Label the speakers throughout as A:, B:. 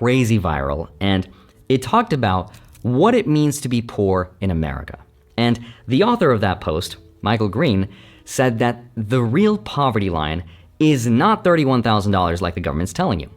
A: crazy viral, and it talked about what it means to be poor in America. And the author of that post, Michael Green, said that the real poverty line is not $31,000 like the government's telling you.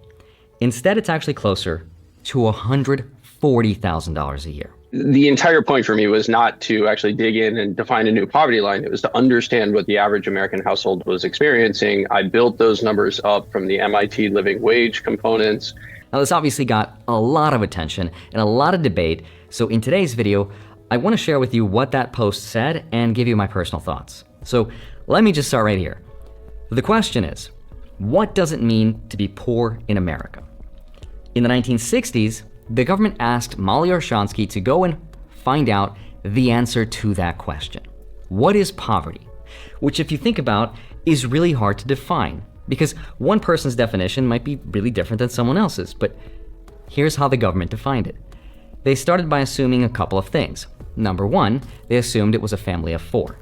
A: Instead, it's actually closer to $140,000 a year.
B: The entire point for me was not to actually dig in and define a new poverty line. It was to understand what the average American household was experiencing. I built those numbers up from the MIT living wage components.
A: Now, this obviously got a lot of attention and a lot of debate. So in today's video, I want to share with you what that post said and give you my personal thoughts. So let me just start right here. The question is, what does it mean to be poor in America? In the 1960s, the government asked Molly Orshansky to go and find out the answer to that question. What is poverty? Which, if you think about, is really hard to define because one person's definition might be really different than someone else's. But here's how the government defined it. They started by assuming a couple of things. Number one, they assumed it was a family of 4.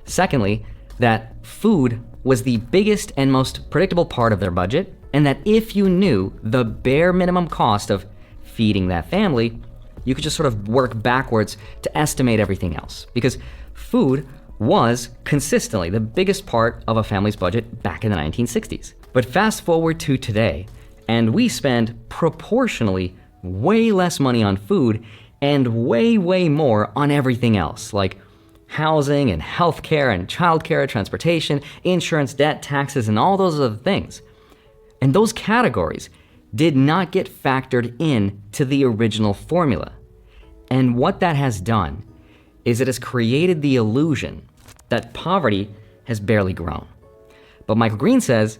A: Secondly, that food was the biggest and most predictable part of their budget, and that if you knew the bare minimum cost of feeding that family, you could just sort of work backwards to estimate everything else. Because food was consistently the biggest part of a family's budget back in the 1960s. But fast forward to today, and we spend proportionally way less money on food and way more on everything else, like housing and healthcare and childcare, transportation, insurance, debt, taxes, and all those other things. And those categories did not get factored in to the original formula. And what that has done is it has created the illusion that poverty has barely grown. But Michael Green says,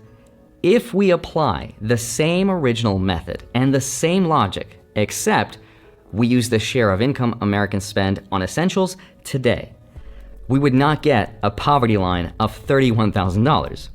A: if we apply the same original method and the same logic, except we use the share of income Americans spend on essentials today, we would not get a poverty line of $31,000.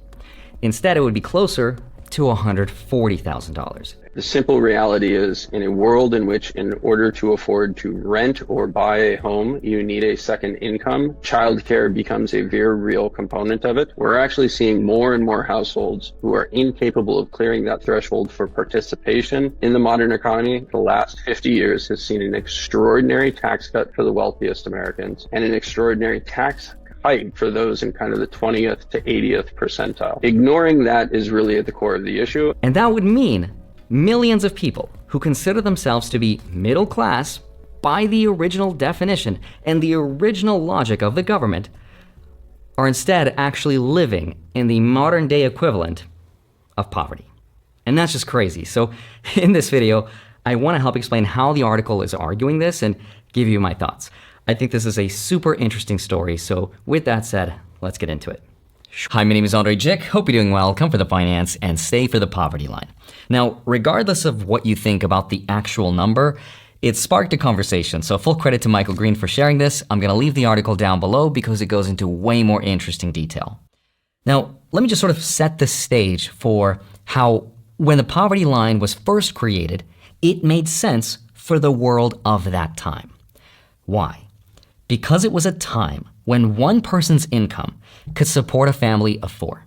A: Instead, it would be closer to $140,000.
B: The simple reality is, in a world in which in order to afford to rent or buy a home, you need a second income, childcare becomes a very real component of it. We're actually seeing more and more households who are incapable of clearing that threshold for participation in the modern economy. The last 50 years has seen an extraordinary tax cut for the wealthiest Americans and an extraordinary tax hike for those in kind of the 20th to 80th percentile. Ignoring that is really at the core of the issue.
A: And that would mean millions of people who consider themselves to be middle class by the original definition and the original logic of the government are instead actually living in the modern day equivalent of poverty. And that's just crazy. So in this video, I want to help explain how the article is arguing this and give you my thoughts. I think this is a super interesting story. So with that said, let's get into it. Hi, my name is Andrei Jikh. Hope you're doing well. Come for the finance and stay for the poverty line. Now, regardless of what you think about the actual number, it sparked a conversation. So full credit to Michael Green for sharing this. I'm going to leave the article down below because it goes into way more interesting detail. Now, let me just sort of set the stage for how when the poverty line was first created, it made sense for the world of that time. Why? Because it was a time when one person's income could support a family of 4.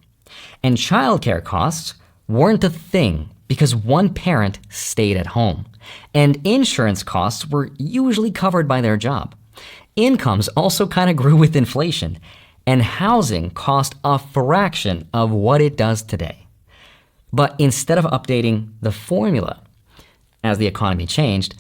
A: And childcare costs weren't a thing because one parent stayed at home. And insurance costs were usually covered by their job. Incomes also kind of grew with inflation. And housing cost a fraction of what it does today. But instead of updating the formula as the economy changed,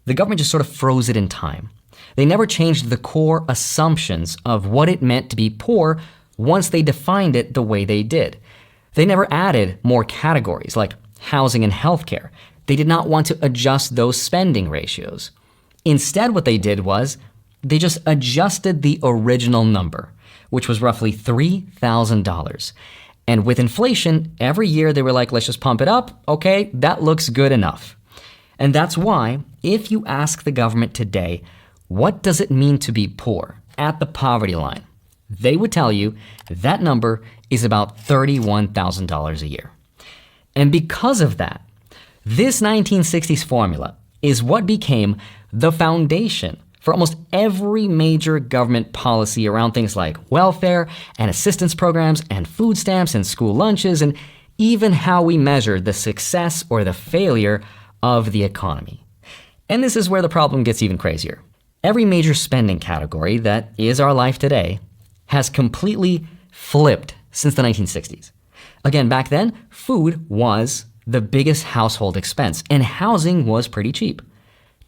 A: the government just sort of froze it in time. They never changed the core assumptions of what it meant to be poor once they defined it the way they did. They never added more categories like housing and healthcare. They did not want to adjust those spending ratios. Instead, what they did was they just adjusted the original number, which was roughly $3,000. And with inflation, every year they were like, let's just pump it up. Okay, that looks good enough. And that's why, if you ask the government today, what does it mean to be poor at the poverty line? They would tell you that number is about $31,000 a year. And because of that, this 1960s formula is what became the foundation for almost every major government policy around things like welfare and assistance programs and food stamps and school lunches, and even how we measure the success or the failure of the economy. And this is where the problem gets even crazier. Every major spending category that is our life today has completely flipped since the 1960s. Again, back then, food was the biggest household expense, and housing was pretty cheap.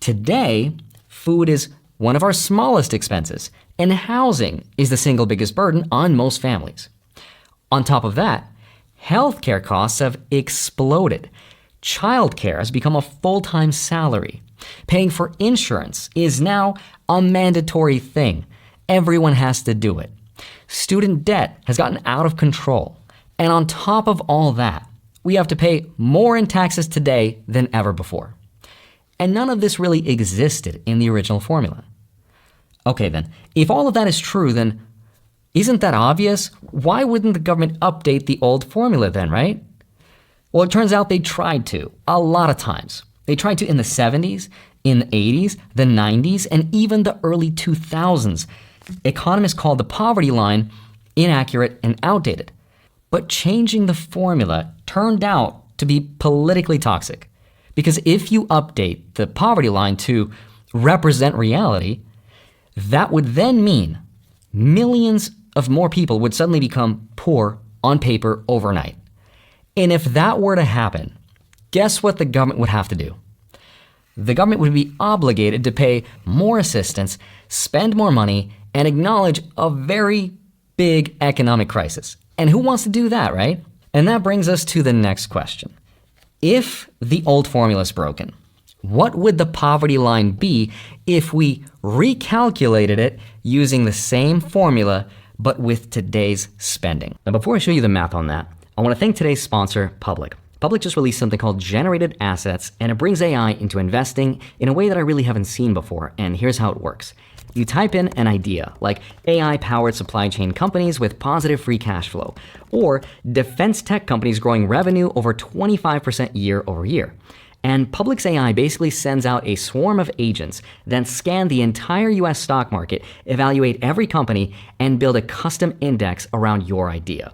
A: Today, food is one of our smallest expenses, and housing is the single biggest burden on most families. On top of that, healthcare costs have exploded. Childcare has become a full-time salary. Paying for insurance is now a mandatory thing. Everyone has to do it. Student debt has gotten out of control. And on top of all that, we have to pay more in taxes today than ever before. And none of this really existed in the original formula. Okay then, if all of that is true, then isn't that obvious? Why wouldn't the government update the old formula then, right? Well, it turns out they tried to, a lot of times. They tried to in the 70s, in the 80s, the 90s, and even the early 2000s. Economists called the poverty line inaccurate and outdated. But changing the formula turned out to be politically toxic. Because if you update the poverty line to represent reality, that would then mean millions of more people would suddenly become poor on paper overnight. And if that were to happen, guess what the government would have to do? The government would be obligated to pay more assistance, spend more money, and acknowledge a very big economic crisis. And who wants to do that, right? And that brings us to the next question. If the old formula is broken, what would the poverty line be if we recalculated it using the same formula but with today's spending? Now, before I show you the math on that, I want to thank today's sponsor, Public. Public just released something called Generated Assets, and it brings AI into investing in a way that I really haven't seen before, and here's how it works. You type in an idea, like AI-powered supply chain companies with positive free cash flow, or defense tech companies growing revenue over 25% year over year. And Public's AI basically sends out a swarm of agents, then scan the entire US stock market, evaluate every company, and build a custom index around your idea.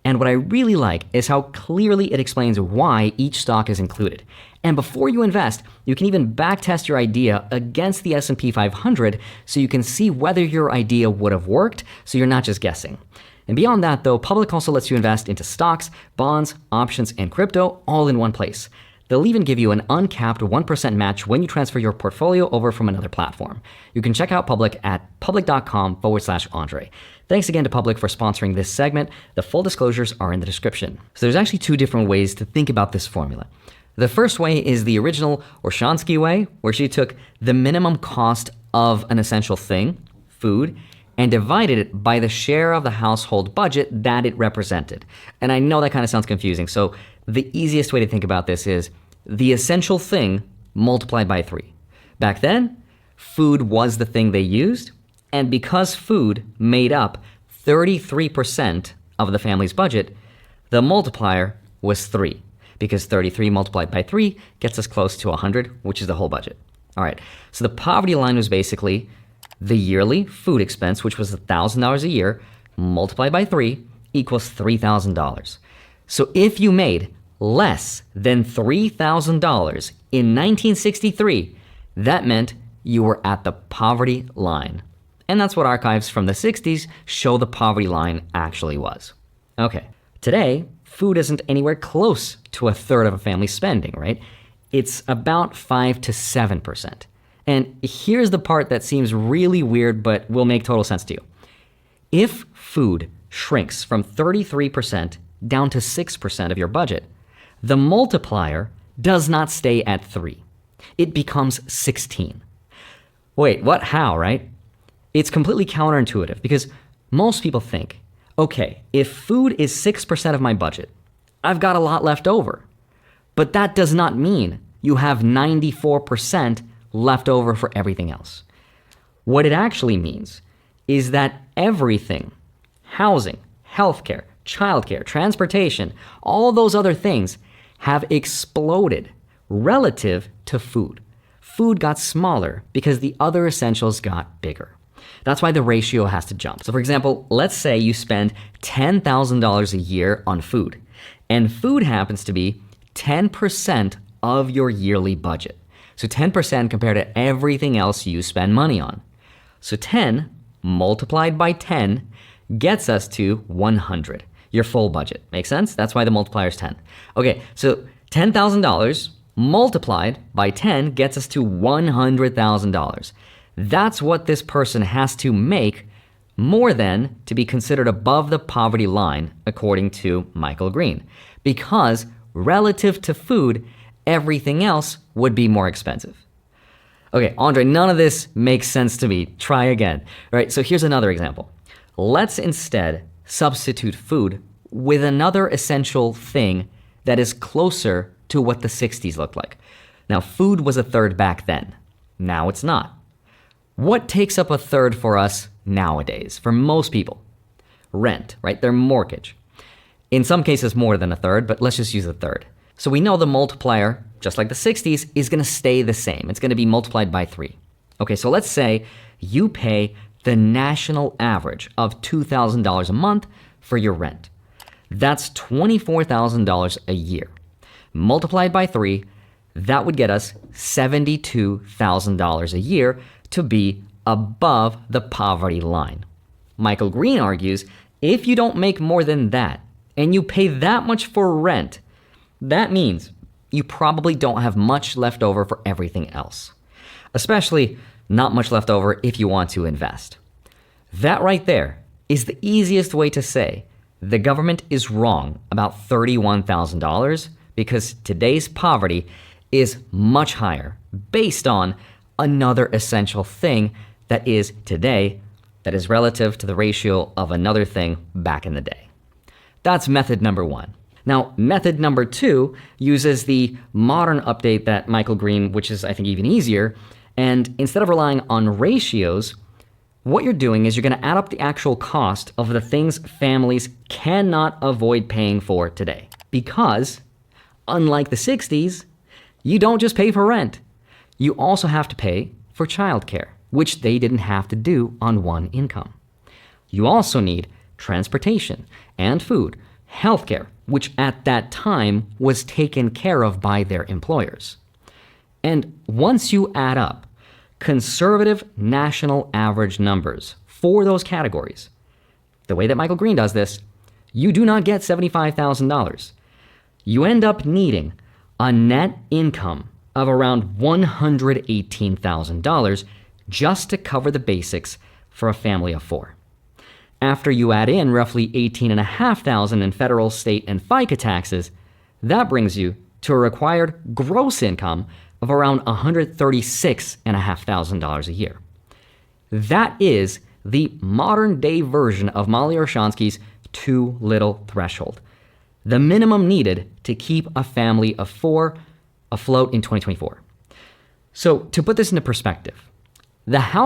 A: And what I really like is how clearly it explains why each stock is included. And before you invest, you can even backtest your idea against the S&P 500 so you can see whether your idea would have worked, so you're not just guessing. And beyond that though, Public also lets you invest into stocks, bonds, options, and crypto all in one place. They'll even give you an uncapped 1% match when you transfer your portfolio over from another platform. You can check out Public at public.com/Andrei. Thanks again to Public for sponsoring this segment. The full disclosures are in the description. So there's actually two different ways to think about this formula. The first way is the original Orshansky way, where she took the minimum cost of an essential thing, food, and divided it by the share of the household budget that it represented. And I know that kind of sounds confusing, so the easiest way to think about this is the essential thing multiplied by 3. Back then, food was the thing they used, and because food made up 33% of the family's budget, the multiplier was 3, because 33 multiplied by 3 gets us close to 100, which is the whole budget. All right, so the poverty line was basically the yearly food expense, which was $1,000 a year, multiplied by 3 equals $3,000. So if you made less than $3,000 in 1963, that meant you were at the poverty line. And that's what archives from the 60s show the poverty line actually was. Okay, today, food isn't anywhere close to a third of a family's spending, right? It's about 5 to 7%. And here's the part that seems really weird, but will make total sense to you. If food shrinks from 33% down to 6% of your budget, the multiplier does not stay at 3. It becomes 16. Wait, what? How, right? It's completely counterintuitive because most people think, okay, if food is 6% of my budget, I've got a lot left over. But that does not mean you have 94% left over for everything else. What it actually means is that everything, housing, healthcare, childcare, transportation, all those other things have exploded relative to food. Food got smaller because the other essentials got bigger. That's why the ratio has to jump. So for example, let's say you spend $10,000 a year on food, and food happens to be 10% of your yearly budget. So 10% compared to everything else you spend money on. So 10 multiplied by 10 gets us to 100, your full budget. Make sense? That's why the multiplier is 10. Okay, so $10,000 multiplied by 10 gets us to $100,000. That's what this person has to make more than to be considered above the poverty line, according to Michael Green. Because relative to food, everything else would be more expensive. Okay, Andrei, none of this makes sense to me. Try again. All right, so here's another example. Let's instead substitute food with another essential thing that is closer to what the 60s looked like. Now, food was a third back then. Now it's not. What takes up a third for us nowadays, for most people? Rent, right? Their mortgage. In some cases more than a third, but let's just use a third. So we know the multiplier, just like the 60s, is going to stay the same. It's going to be multiplied by 3. Okay, so let's say you pay the national average of $2,000 a month for your rent. That's $24,000 a year. Multiplied by 3, that would get us $72,000 a year to be above the poverty line. Michael Green argues if you don't make more than that and you pay that much for rent, that means you probably don't have much left over for everything else, especially not much left over if you want to invest. That right there is the easiest way to say the government is wrong about $31,000 because today's poverty is much higher based on another essential thing that is today that is relative to the ratio of another thing back in the day. That's method number 1. Now, method number 2 uses the modern update that Michael Green, which is I think even easier, and instead of relying on ratios, what you're doing is you're going to add up the actual cost of the things families cannot avoid paying for today. Because, unlike the 60s, you don't just pay for rent. You also have to pay for childcare, which they didn't have to do on one income. You also need transportation and food, healthcare, which at that time was taken care of by their employers. And once you add up conservative national average numbers for those categories, the way that Michael Green does this, you do not get $75,000. You end up needing a net income of around $118,000 just to cover the basics for a family of 4. After you add in roughly $18,500 in federal, state, and FICA taxes, that brings you to a required gross income of around $136,500 a year. That is the modern day version of Molly Orshansky's too little threshold, the minimum needed to keep a family of 4 afloat in 2024. So to put this into perspective, the house